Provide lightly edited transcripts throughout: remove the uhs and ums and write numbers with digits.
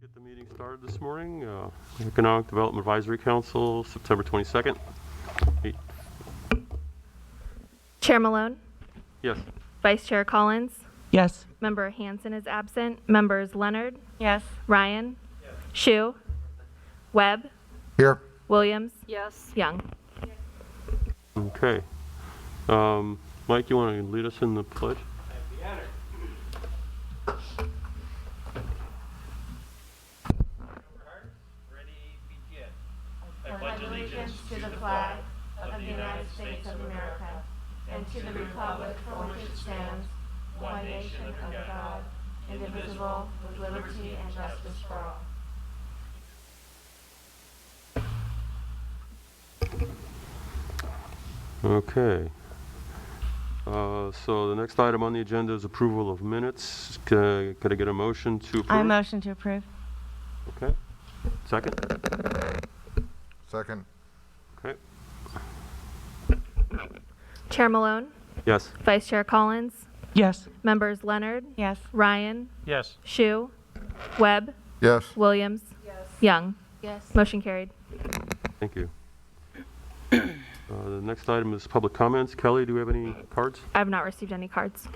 Get the meeting started this morning. Economic Development Advisory Council, September 22nd. Chair Malone? Yes. Vice Chair Collins? Yes. Member Hansen is absent. Members Leonard? Yes. Ryan? Yes. Shu? Webb? Here. Williams? Yes. Young? Okay. Mike, you want to lead us in the pledge? I'd be honored. Ready, begin. I pledge allegiance to the flag of the United States of America and to the republic for which it stands, one nation under God, indivisible, with liberty and justice for all. Okay. So the next item on the agenda is approval of minutes. Could I get a motion to approve? I motion to approve. Okay. Second? Second. Okay. Chair Malone? Yes. Vice Chair Collins? Yes. Members Leonard? Yes. Ryan? Yes. Shu? Webb? Yes. Williams? Yes. Young? Yes. Motion carried. Thank you. The next item is public comments. Kelly, do we have any cards? I have not received any cards.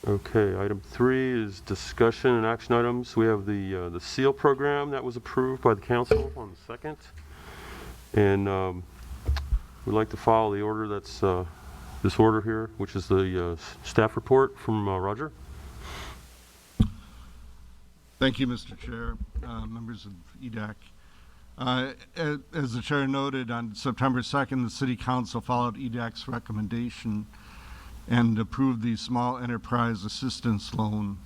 Okay, item 3 is discussion and action items. We have the SEAL program that was approved by the council on the 2nd. And we'd like to follow the order that's this order here, which is the staff report from Roger. Thank you, Mr. Chair, members of EDAC. As the chair noted, on September 2nd, the City Council followed EDAC's recommendation and approved the Small Enterprise Assistance Loan,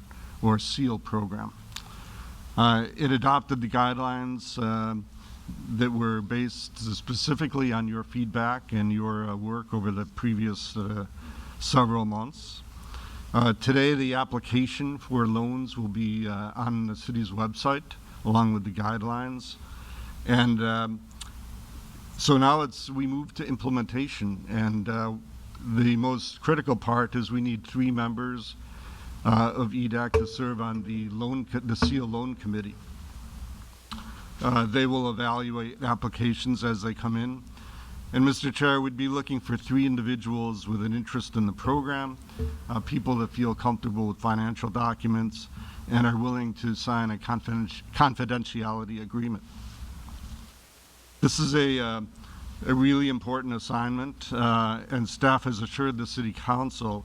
or SEAL program. It adopted the guidelines that were based specifically on your feedback and your work over the previous several months. Today, the application for loans will be on the city's website, along with the guidelines. And so now we move to implementation. And the most critical part is we need 3 members of EDAC to serve on the SEAL Loan Committee. They will evaluate applications as they come in. And Mr. Chair, we'd be looking for 3 individuals with an interest in the program, people that feel comfortable with financial documents and are willing to sign a confidentiality agreement. This is a really important assignment, and staff has assured the City Council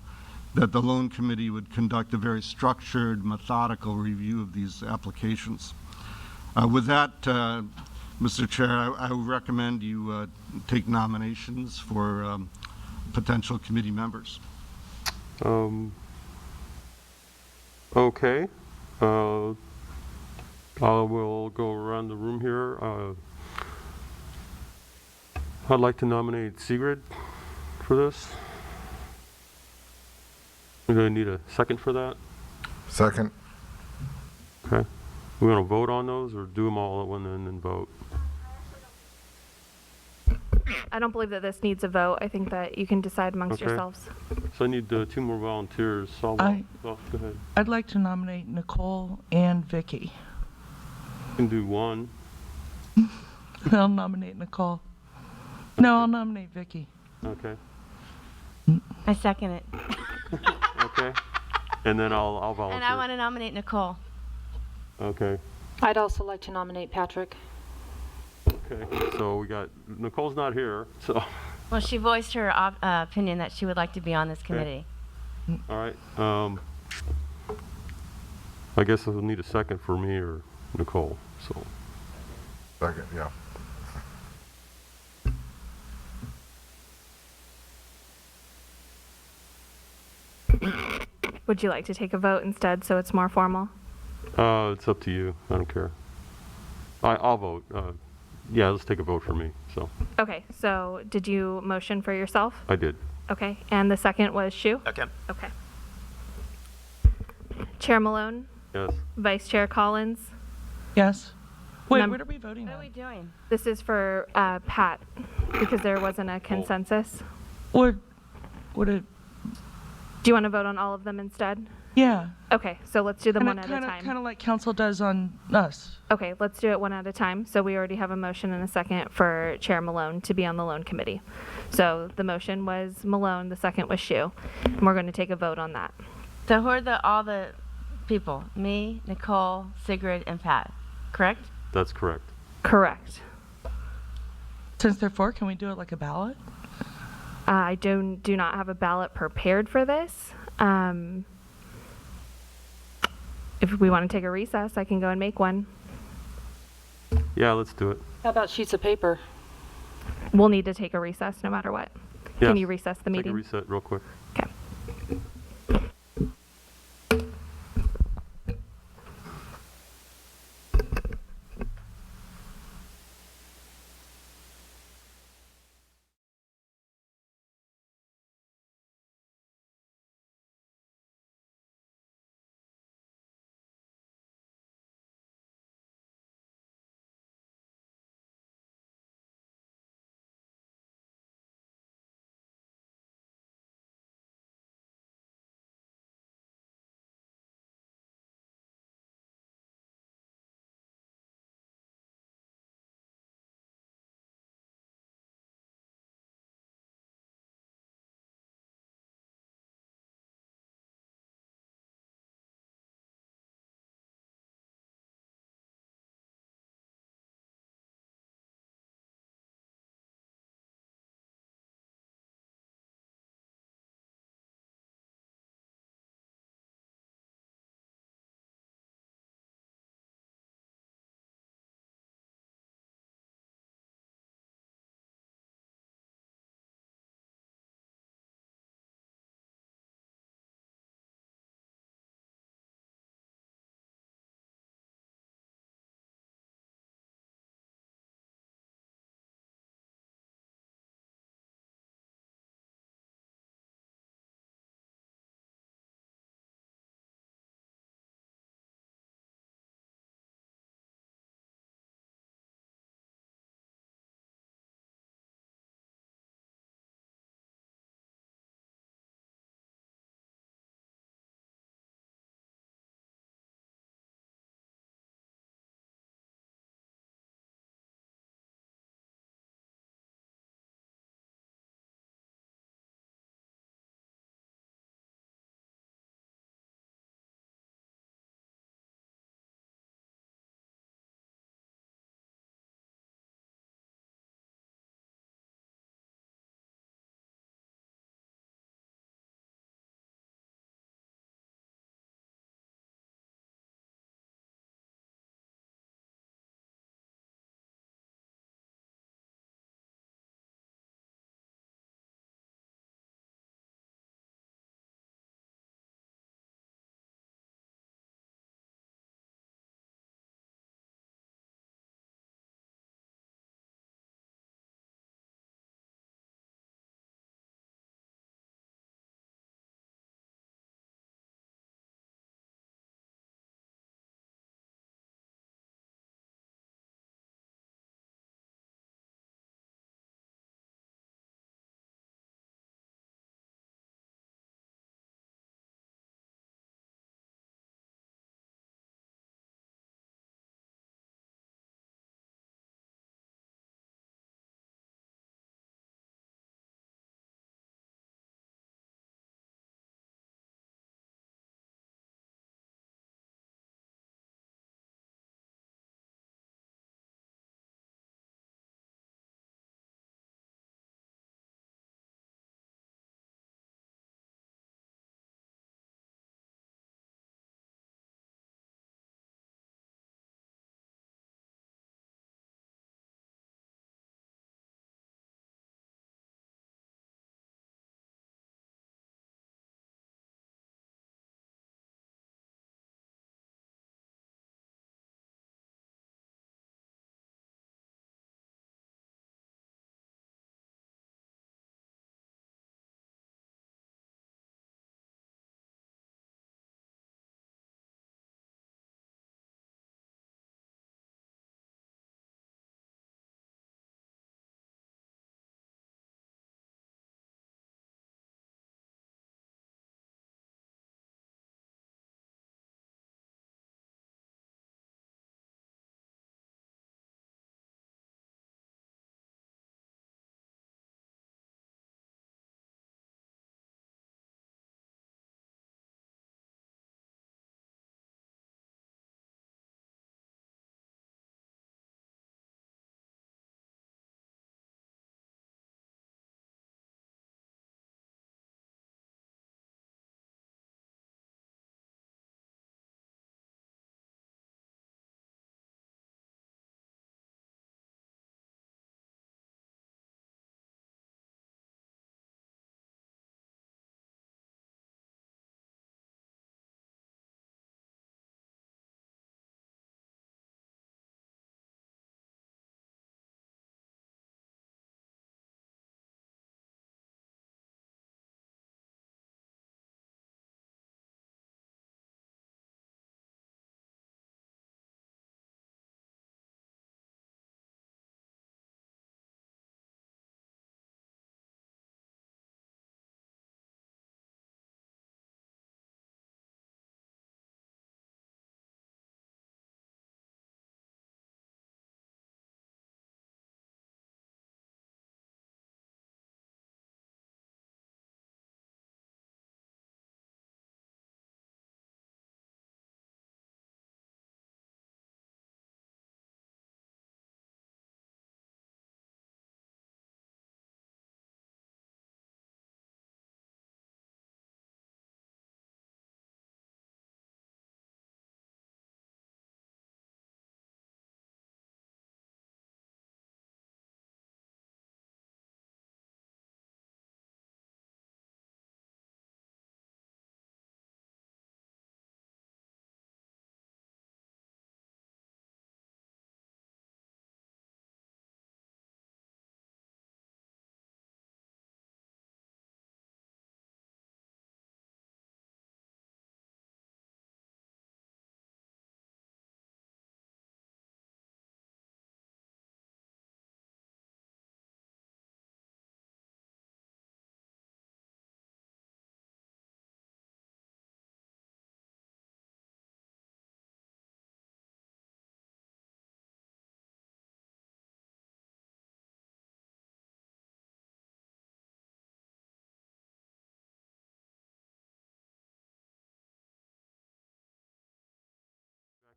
that the Loan Committee would conduct a very structured, methodical review of these applications. With that, Mr. Chair, I would recommend you take nominations for potential committee members. Okay. I will go around the room here. I'd like to nominate Sigrid for this. We're going to need a second for that. Second. Okay. We want to vote on those or do them all at one and then vote? I don't believe that this needs a vote. I think that you can decide amongst Okay. yourselves. So I need 2 more volunteers. So go ahead. I'd like to nominate Nicole and Vicky. You can do 1. I'll nominate Nicole. No, I'll nominate Vicky. Okay. I second it. Okay. And then I'll volunteer. And I want to nominate Nicole. Okay. I'd also like to nominate Patrick. Okay. So we got Nicole's not here. So. Well, she voiced her opinion that she would like to be on this committee. All right. I guess I'll need a second for me or Nicole. So. Second, yeah. Would you like to take a vote instead so it's more formal? It's up to you. I don't care. I'll vote. Yeah, let's take a vote for me. So. Okay, so did you motion for yourself? I did. Okay, and the second was Shu? Second. Okay. Chair Malone? Yes. Vice Chair Collins? Yes. Wait, Mem- what are we voting What are on? we doing? This is for Pat, because there wasn't a consensus. Would it? Do you want to vote on all of them instead? Yeah. Okay, so let's do them one at a Kind time. of like council does on us. Okay, let's do it one at a time. So we already have a motion and a second for Chair Malone to be on the loan committee. So the motion was Malone, the second was Shu. And we're going to take a vote on that. So who are all the people? Me, Nicole, Sigrid, and Pat, correct? That's correct. Correct. Since they're four, can we do it like a ballot? I do not have a ballot prepared for this. If we want to take a recess, I can go and make one. Yeah, let's do it. How about sheets of paper? We'll need to take a recess no matter what. Yes. Can you recess the Take a meeting? reset real quick. Okay.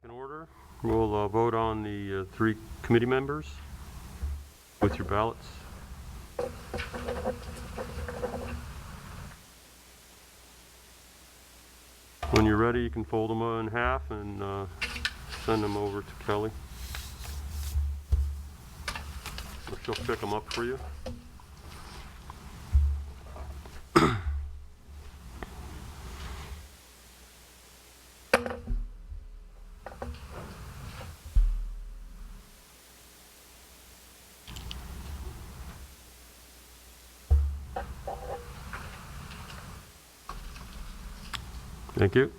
In order, we'll vote on the 3 committee members with your ballots. When you're ready, you can fold them in half and send them over to Kelly. Or she'll pick them up for you. Thank you.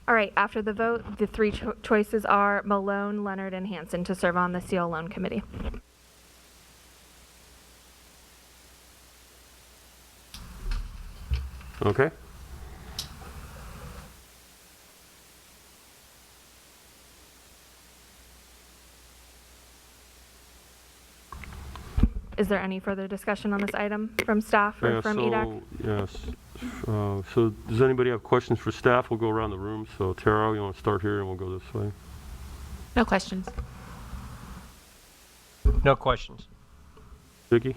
All right, after the vote, the 3 choices are Malone, Leonard, and Hanson to serve on the Seal Loan Committee. Okay. Is there any further discussion on this item from staff or from EDAC? Yes. So does anybody have questions for staff? We'll go around the room. So Tara, you want to start here and we'll go this way. No questions. No questions. Vicki?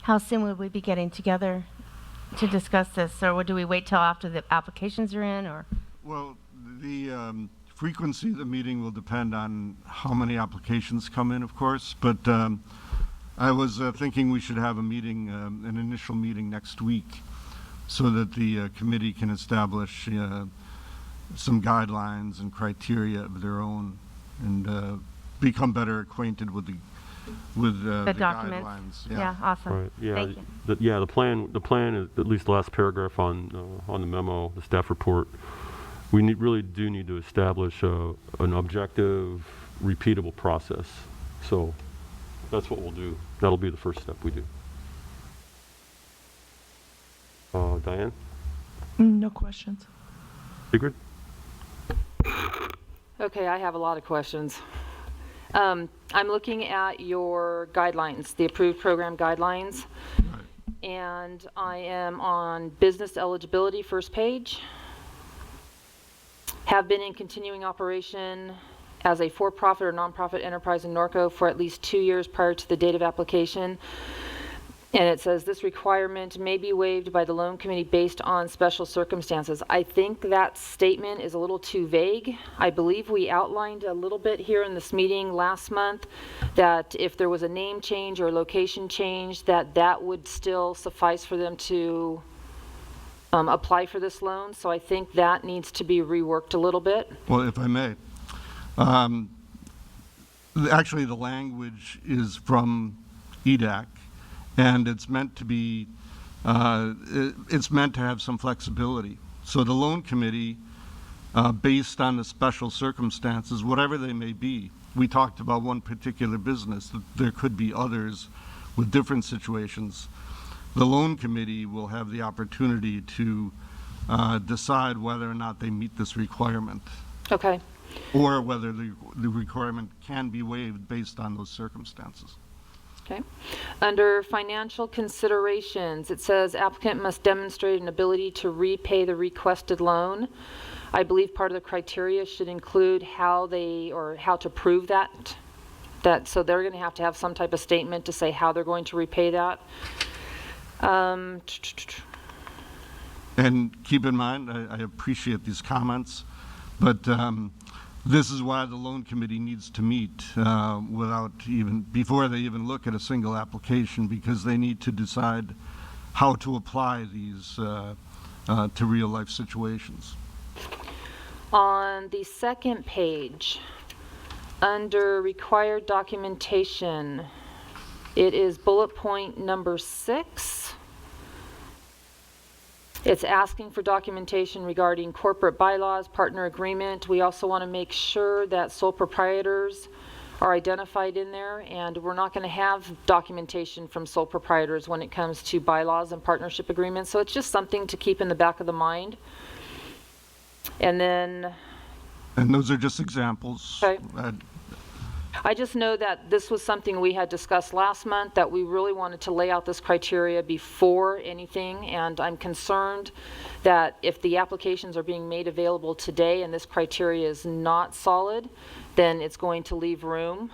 How soon would we be getting together to discuss this? Or do we wait till after the applications are in, or? Well, the frequency of the meeting will depend on how many applications come in, of course, but I was thinking we should have a meeting, an initial meeting next week, so that the committee can establish some guidelines and criteria of their own, and become better acquainted with the documents. guidelines. Yeah, awesome. Right. Yeah. Thank you. The plan is at least the last paragraph on the memo, the staff report. We really do need to establish an objective, repeatable process. So that's what we'll do. That'll be the first step we do. Diane? No questions. Sigrid? Okay, I have a lot of questions. I'm looking at your guidelines, the approved program guidelines, and I am on business eligibility, first page. Have been in continuing operation as a for-profit or nonprofit enterprise in Norco for at least 2 years prior to the date of application. And it says this requirement may be waived by the loan committee based on special circumstances. I think that statement is a little too vague. I believe we outlined a little bit here in this meeting last month that if there was a name change or location change, that would still suffice for them to apply for this loan. So I think that needs to be reworked a little bit. Well, if I may, actually the language is from EDAC, and it's meant to be, it's meant to have some flexibility. So the loan committee, based on the special circumstances, whatever they may be, we talked about one particular business, there could be others with different situations. The loan committee will have the opportunity to decide whether or not they meet this requirement, Okay. or whether the requirement can be waived based on those circumstances. Okay. Under financial considerations, it says applicant must demonstrate an ability to repay the requested loan. I believe part of the criteria should include how to prove that So they're going to have some type of statement to say how they're going to repay that. And keep in mind, I appreciate these comments, but this is why the loan committee needs to meet before they even look at a single application, because they need to decide how to apply these to real life situations. On the second page, under required documentation, it is bullet point number 6. It's asking for documentation regarding corporate bylaws, partner agreement. We also want to make sure that sole proprietors are identified in there, and we're not going to have documentation from sole proprietors when it comes to bylaws and partnership agreements. So it's just something to keep in the back of the mind. And then... And those are just examples. Okay. I just know that this was something we had discussed last month, that we really wanted to lay out this criteria before anything, and I'm concerned that if the applications are being made available today and this criteria is not solid, then it's going to leave room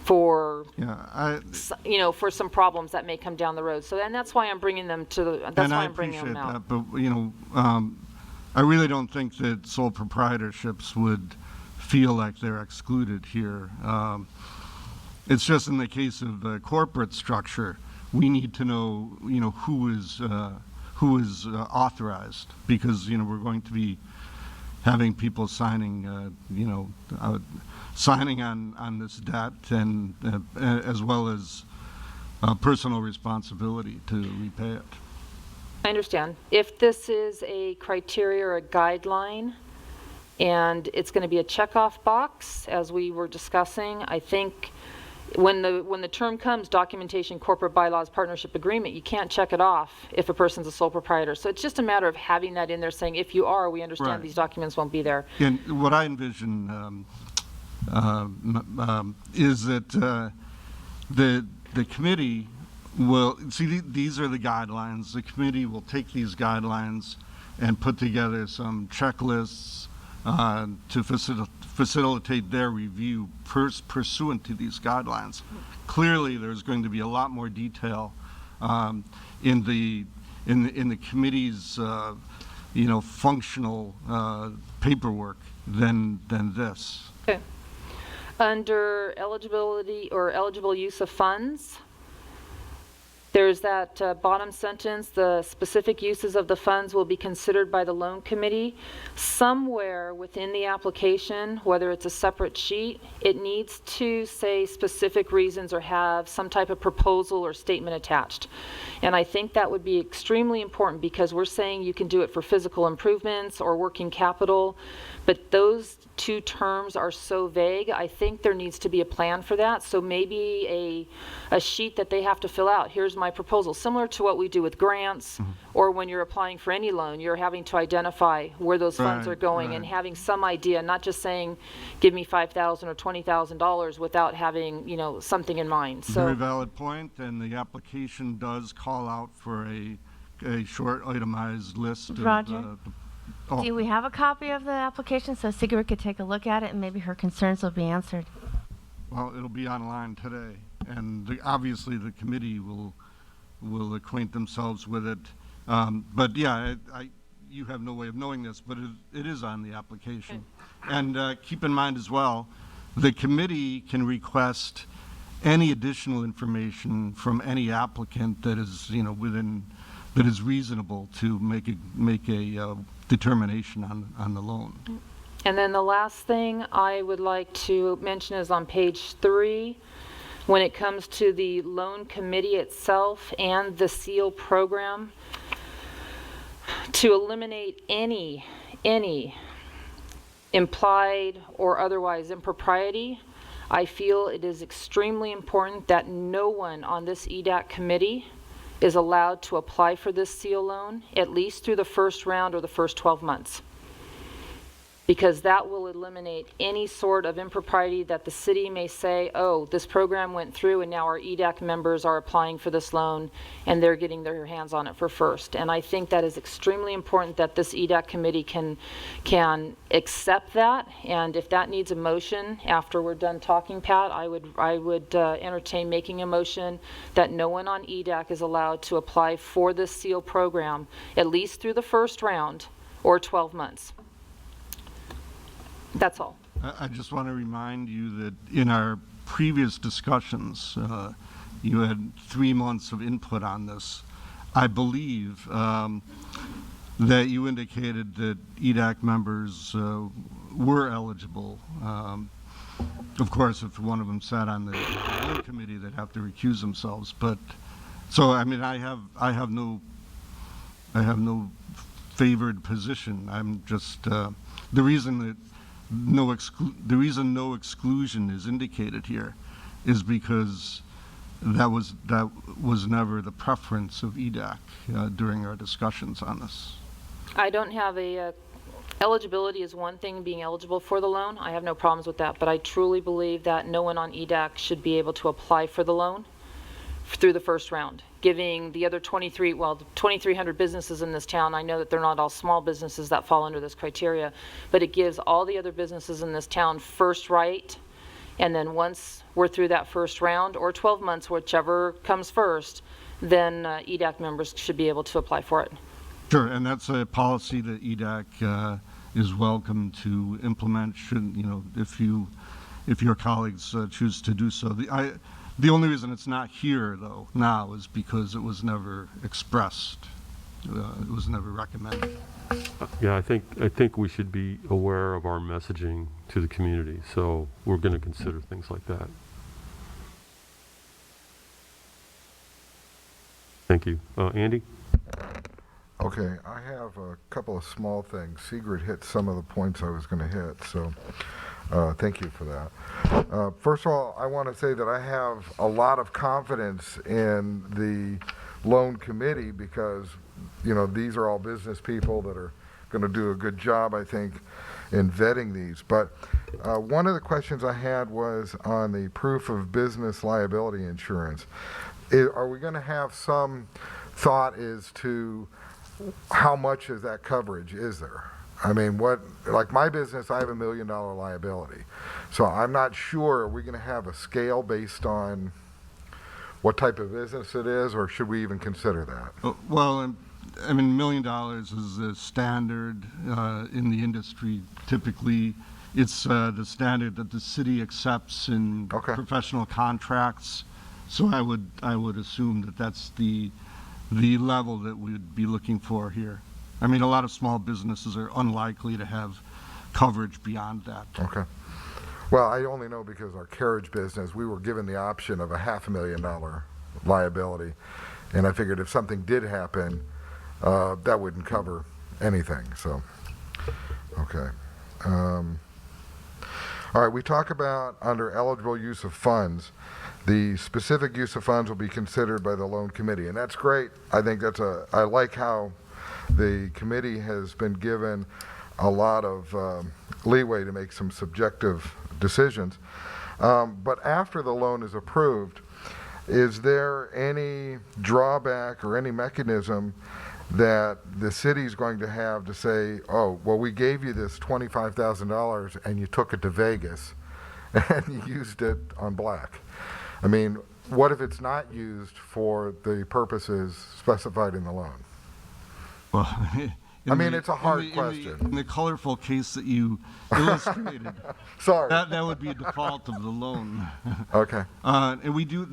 for, for some problems that may come down the road. So, and that's why I'm bringing them to, that's why I'm bringing them out. That, but, I really don't think that sole proprietorships would feel like they're excluded here. It's just in the case of the corporate structure, we need to know, who is authorized, because, we're going to be having people signing, signing on this debt, and as well as personal responsibility to repay it. I understand. If this is a criteria or a guideline, and it's going to be a checkoff box, as we were discussing, I think when the term comes, documentation, corporate bylaws, partnership agreement, you can't check it off if a person's a sole proprietor. So it's just a matter of having that in there, saying, if you are, we understand Right. these documents won't be there. And what I envision is that the committee will, see, these are the guidelines. The committee will take these guidelines and put together some checklists to facilitate their review pursuant to these guidelines. Clearly, there's going to be a lot more detail in the committee's functional paperwork than this. Okay. Under eligibility or eligible use of funds, there's that bottom sentence, the specific uses of the funds will be considered by the loan committee. Somewhere within the application, whether it's a separate sheet, it needs to say specific reasons or have some type of proposal or statement attached. And I think that would be extremely important, because we're saying you can do it for physical improvements or working capital, but those two terms are so vague. I think there needs to be a plan for that. So maybe a sheet that they have to fill out. Here's my proposal, similar to what we do with grants, or when you're applying for any loan, you're having to identify where those funds are going, and having some idea, not just saying, give me $5,000 or $20,000 without having, something in mind. So Very valid point, and the application does call out for a short itemized list of Roger? Do we have a copy of the application so Sigrid could take a look at it, and maybe her concerns will be answered? Well, it'll be online today, and obviously the committee will acquaint themselves with it. But yeah, you have no way of knowing this, but it is on the application. And keep in mind as well, the committee can request any additional information from any applicant that is, that is reasonable to make a determination on the loan. And then the last thing I would like to mention is on page 3, when it comes to the loan committee itself and the SEAL program, to eliminate any implied or otherwise impropriety, I feel it is extremely important that no one on this EDAC committee is allowed to apply for this SEAL loan, at least through the first round or the first 12 months. because that will eliminate any sort of impropriety that the city may say, oh, this program went through and now our EDAC members are applying for this loan and they're getting their hands on it for first. And I think that is extremely important that this EDAC committee can accept that. And if that needs a motion after we're done talking, Pat, I would entertain making a motion that no one on EDAC is allowed to apply for this SEAL program, at least through the first round or 12 months. That's all. I just want to remind you that in our previous discussions, you had 3 months of input on this. I believe that you indicated that EDAC members were eligible. Of course, if one of them sat on the loan committee, they'd have to recuse themselves. But so, I mean, I have no favored position. I'm just the reason that no exclusion is indicated here is because that was never the preference of EDAC during our discussions on this. I don't have eligibility is one thing, being eligible for the loan. I have no problems with that, but I truly believe that no one on EDAC should be able to apply for the loan through the first round, giving the other 2,300 businesses in this town. I know that they're not all small businesses that fall under this criteria, but it gives all the other businesses in this town first right. And then once we're through that first round, or 12 months, whichever comes first, then EDAC members should be able to apply for it. Sure, and that's a policy that EDAC is welcome to implement. Should if your colleagues choose to do so. The only reason it's not here, though, now is because it was never expressed. It was never recommended. Yeah, I think we should be aware of our messaging to the community, so we're going to consider things like that. Thank you. Andy? Okay, I have a couple of small things. Sigrid hit some of the points I was going to hit, so thank you for that. First of all, I want to say that I have a lot of confidence in the loan committee because, these are all business people that are going to do a good job, I think, in vetting these. But one of the questions I had was on the proof of business liability insurance. Are we going to have some thought as to how much of that coverage is there? I mean, like my business, I have $1 million liability. So I'm not sure, are we going to have a scale based on what type of business it is, or should we even consider that? Well, I mean, $1 million is the standard in the industry. Typically, it's the standard that the city accepts in professional contracts. So I would assume that that's the level that we would be looking for here. I mean, a lot of small businesses are unlikely to have coverage beyond that. Okay. Well, I only know because our carriage business, we were given the option of a $500,000 liability. And I figured if something did happen, that wouldn't cover anything. So, okay. All right, we talk about under eligible use of funds, the specific use of funds will be considered by the loan committee. And that's great. I think I like how the committee has been given a lot of leeway to make some subjective decisions. But after the loan is approved, is there any drawback or any mechanism that the city's going to have to say, oh, well, we gave you this $25,000 and you took it to Vegas and you used it on black? I mean, what if it's not used for the purposes specified in the loan? Well, it's a hard question. In the colorful case that you illustrated, sorry, that would be a default of the loan. Okay. And we do, in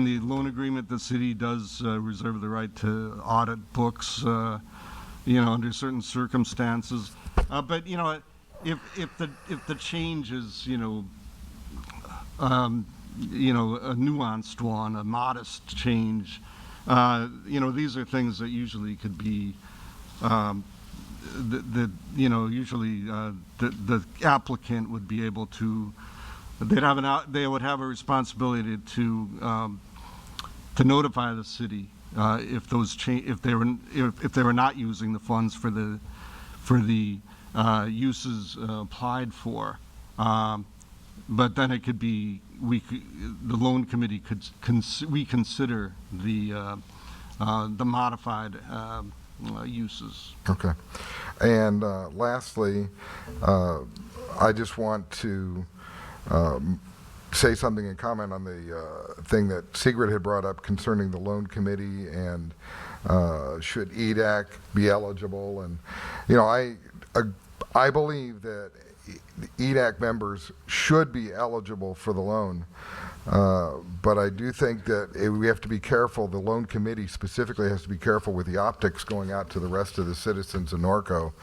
the loan agreement, the city does reserve the right to audit books, under certain circumstances. But if the change is, a nuanced one, a modest change. These are things that usually could be, usually the applicant would be able to, they would have a responsibility to notify the city if they were not using the funds for for the uses applied for. But then it could be, the loan committee could reconsider the modified uses. Okay. And lastly, I just want to say something and comment on the thing that Sigrid had brought up concerning the loan committee and should EDAC be eligible. And, you know, I believe that EDAC members should be eligible for the loan. But I do think that we have to be careful, the loan committee specifically has to be careful with the optics going out to the rest of the citizens of Norco.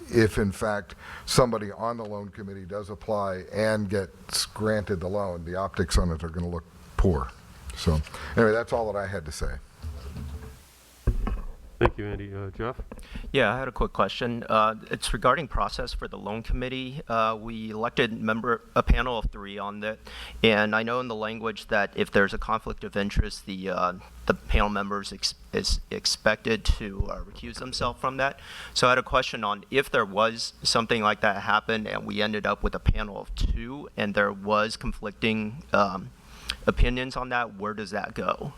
If in fact somebody on the loan committee does apply and gets granted the loan, the optics on it are going to look poor. So anyway, that's all that I had to say. Thank you, Andy. Jeff? Yeah, I had a quick question. It's regarding process for the loan committee. We elected a panel of 3 on that, and I know in the language that if there's a conflict of interest, the panel members is expected to recuse themselves from that. So I had a question on if there was something like that happen and we ended up with a panel of 2 and there was conflicting opinions on that, where does that go?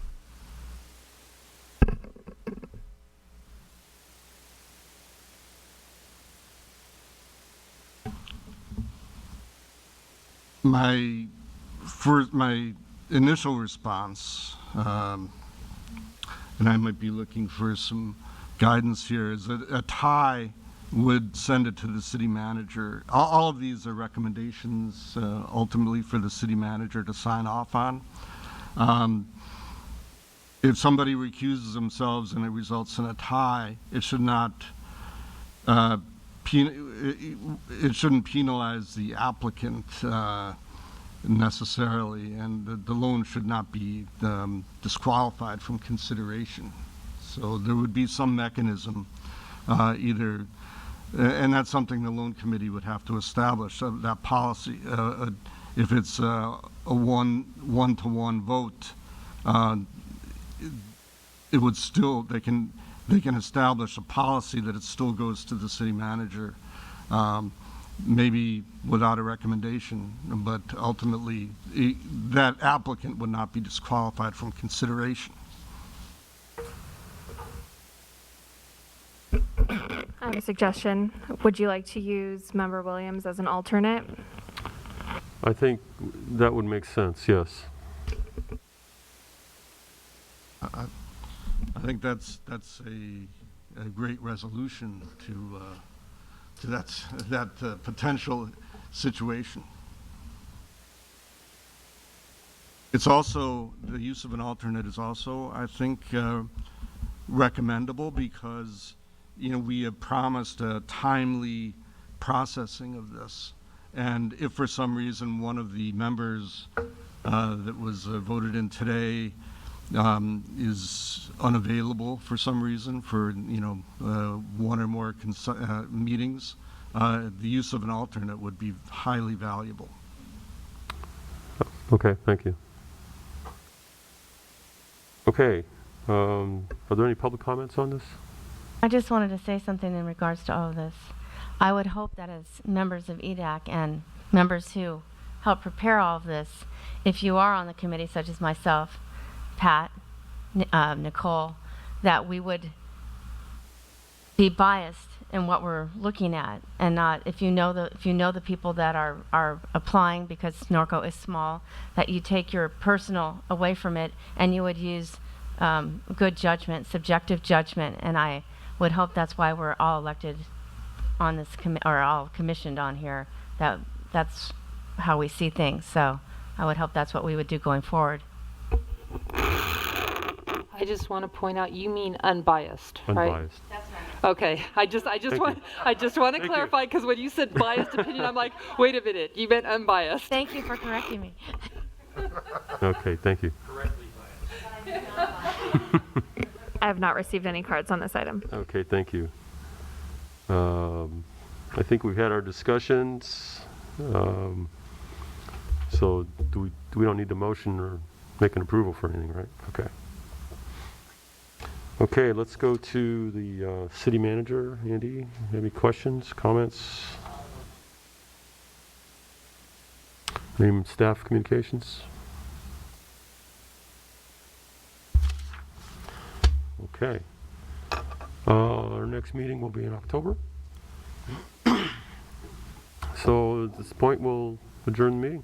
My initial response, and I might be looking for some guidance here, is that a tie would send it to the city manager. All of these are recommendations ultimately for the city manager to sign off on. If somebody recuses themselves and it results in a tie, it should not it shouldn't penalize the applicant necessarily, and the loan should not be disqualified from consideration. So there would be some mechanism, either, and that's something the loan committee would have to establish, that policy. If it's a one-to-one vote, it would still, they can establish a policy that it still goes to the city manager, maybe without a recommendation, but ultimately that applicant would not be disqualified from consideration. I have a suggestion. Would you like to use Member Williams as an alternate? I think that would make sense, yes. I think that's a great resolution to that potential situation. It's also, the use of an alternate is also, I think, recommendable because, you know, we have promised a timely processing of this. And if for some reason one of the members that was voted in today is unavailable for some reason for, you know, one or more meetings, the use of an alternate would be highly valuable. Okay, thank you. Okay, are there any public comments on this? I just wanted to say something in regards to all of this. I would hope that as members of EDAC and members who help prepare all of this, if you are on the committee, such as myself, Pat, Nicole, that we would be biased in what we're looking at, and not, if you know the people that are applying, because Norco is small, that you take your personal away from it and you would use good judgment, subjective judgment, and I would hope that's why we're all elected on this or all commissioned on here, that's how we see things. So I would hope that's what we would do going forward. I just want to point out, you mean unbiased, right? Unbiased. Okay, I just want to clarify, because when you said biased opinion, I'm like, wait a minute, you meant unbiased. Thank you for correcting me. Okay, thank you. Correctly biased. I have not received any cards on this item. Okay, thank you. I think we've had our discussions. So we don't need the motion or make an approval for anything, right? Okay. Okay, let's go to the city manager. Andy, any questions, comments? Any staff communications? Okay. Our next meeting will be in October. So at this point, we'll adjourn the meeting.